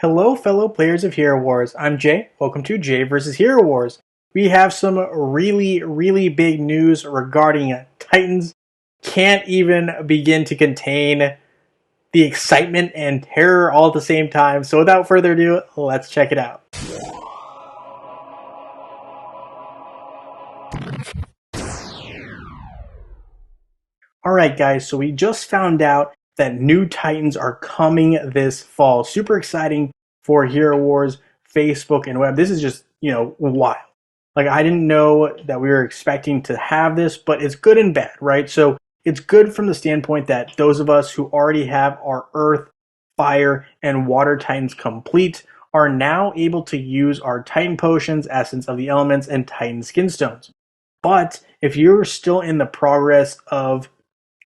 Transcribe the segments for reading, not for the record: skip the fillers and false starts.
Hello, fellow players of Hero Wars. I'm Jay. Welcome to Jay vs. Hero Wars. We have some really big news regarding Titans. Can't even begin to contain the excitement and terror all at the same time. So without further ado, let's check it out. Alright guys, so we just found out that new Titans are coming this fall. Super exciting for Hero Wars, Facebook, and web. This is just, wild. Like, I didn't know that we were expecting to have this, but it's good and bad, right? So it's good from the standpoint that those of us who already have our Earth, Fire, and Water Titans complete are now able to use our Titan Potions, Essence of the Elements, and Titan Skin Stones. But if you're still in the progress of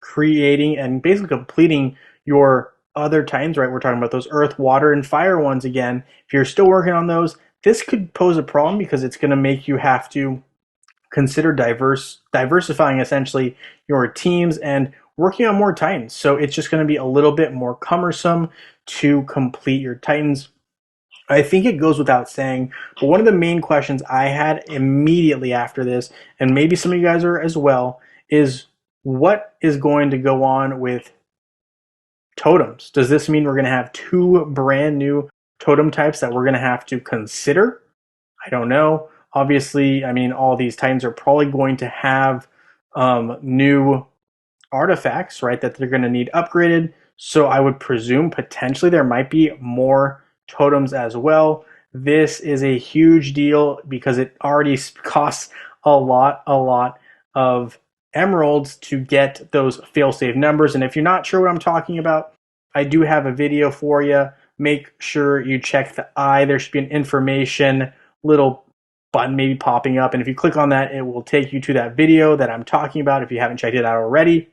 creating and basically completing your other Titans, right? We're talking about those Earth, Water, and Fire ones again. If you're still working on those, this could pose a problem because it's going to make you have to consider diversifying essentially your teams and working on more Titans. So it's just going to be a little bit more cumbersome to complete your Titans. I think it goes without saying, but one of the main questions I had immediately after this, and maybe some of you guys are as well, is what is going to go on with totems? Does this mean we're going to have two brand new totem types that we're going to have to consider? I don't know. Obviously, I mean, all these Titans are probably going to have new artifacts, right, that they're going to need upgraded. So I would presume potentially there might be more totems as well. This is a huge deal because it already costs a lot of emeralds to get those fail-safe numbers. And if you're not sure what I'm talking about, I do have a video for you. Make sure you check the eye. There should be an information little button maybe popping up, and if you click on that, it will take you to that video that I'm talking about if you haven't checked it out already.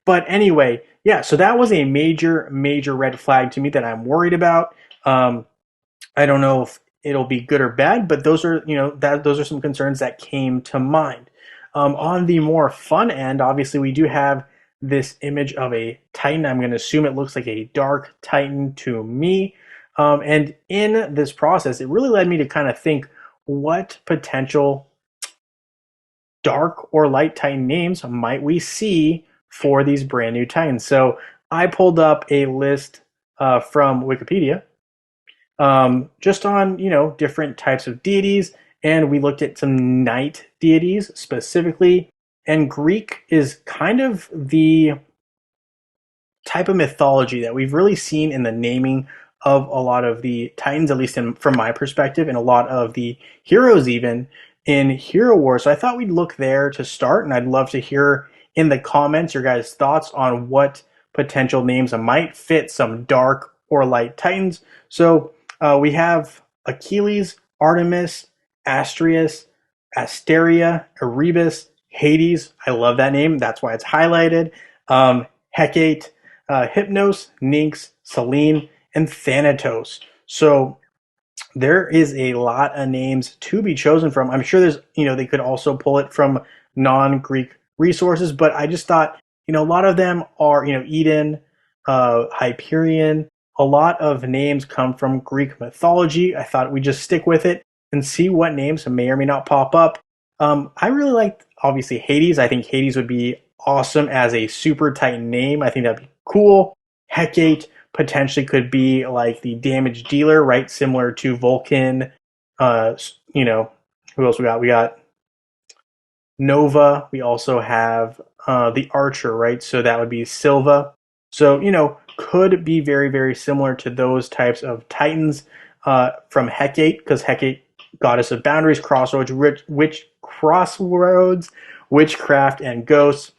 But anyway, yeah, so that was a major red flag to me that I'm worried about. I don't know if it'll be good or bad, but those are, those are some concerns that came to mind. On the more fun end, obviously we do have this image of a Titan. I'm going to assume it looks like a dark Titan to me. And in this process, it really led me to kind of think, what potential dark or light Titan names might we see for these brand new Titans? So I pulled up a list from Wikipedia just on, different types of deities, and we looked at some night deities specifically. And Greek is kind of the type of mythology that we've really seen in the naming of a lot of the Titans, at least from my perspective, and a lot of the heroes even in Hero Wars. So I thought we'd look there to start, and I'd love to hear in the comments your guys' thoughts on what potential names might fit some dark or light Titans. So we have Achilles, Artemis, Astrius, Asteria, Erebus, Hades. I love that name. That's why it's highlighted. Hecate, Hypnos, Nynx, Selene, and Thanatos. So there is a lot of names to be chosen from. I'm sure there's, they could also pull it from non-Greek resources, but I just thought, a lot of them are, Eden, Hyperion. A lot of names come from Greek mythology. I thought we'd just stick with it and see what names may or may not pop up. I really liked, obviously, Hades. I think Hades would be awesome as a super Titan name. I think that'd be cool. Hecate potentially could be like the damage dealer, right? Similar to Vulcan. Who else we got? We got Nova. We also have the Archer, right? So that would be Silva. So, could be very similar to those types of Titans from Hecate, because Hecate, goddess of boundaries, crossroads, witchcraft, and ghosts.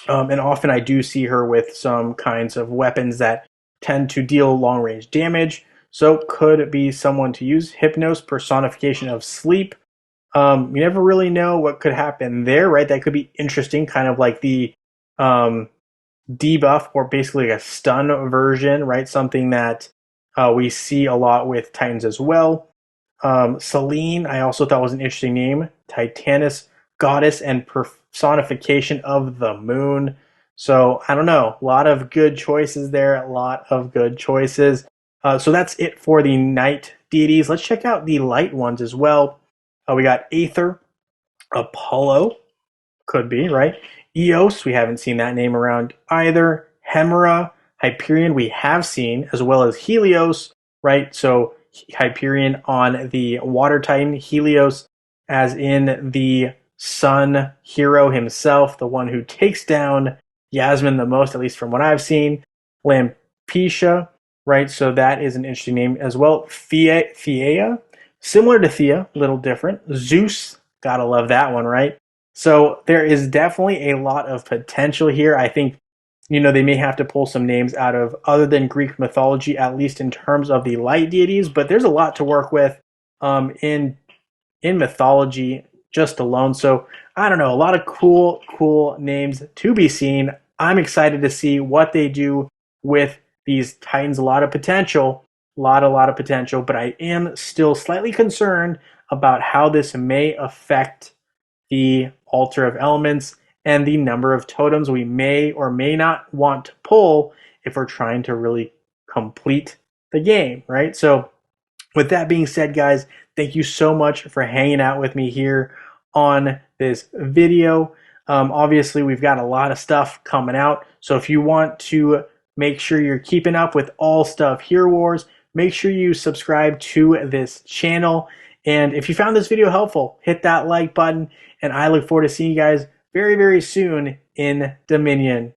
And often I do see her with some kinds of weapons that tend to deal long-range damage. So could be someone to use. Hypnos, personification of sleep. You never really know what could happen there, right? That could be interesting, kind of like the debuff, or basically a stun version, right? Something that we see a lot with Titans as well. Selene, I also thought was an interesting name. Titanus, goddess and personification of the moon. So I don't know, a lot of good choices there, a lot of good choices. So that's it for the night deities. Let's check out the light ones as well. We got Aether, Apollo, could be, right? Eos, we haven't seen that name around either. Hemera, Hyperion, we have seen, as well as Helios, right? So Hyperion on the Water Titan, Helios as in the sun hero himself, the one who takes down Yasmin the most, at least from what I've seen. Lampetia, right? So that is an interesting name as well. Theia, similar to Thea, a little different. Zeus, gotta love that one, right? So there is definitely a lot of potential here. I think, they may have to pull some names out of other than Greek mythology, at least in terms of the light deities, but there's a lot to work with in mythology just alone. So I don't know, a lot of cool names to be seen. I'm excited to see what they do with these Titans. A lot of potential, a lot of potential, but I am still slightly concerned about how this may affect the altar of elements and the number of totems we may or may not want to pull if we're trying to really complete the game, right? So with that being said, guys, thank you so much for hanging out with me here on this video. Obviously, we've got a lot of stuff coming out. So if you want to make sure you're keeping up with all stuff Hero Wars, make sure you subscribe to this channel. And if you found this video helpful, hit that like button. And I look forward to seeing you guys very, very soon in Dominion.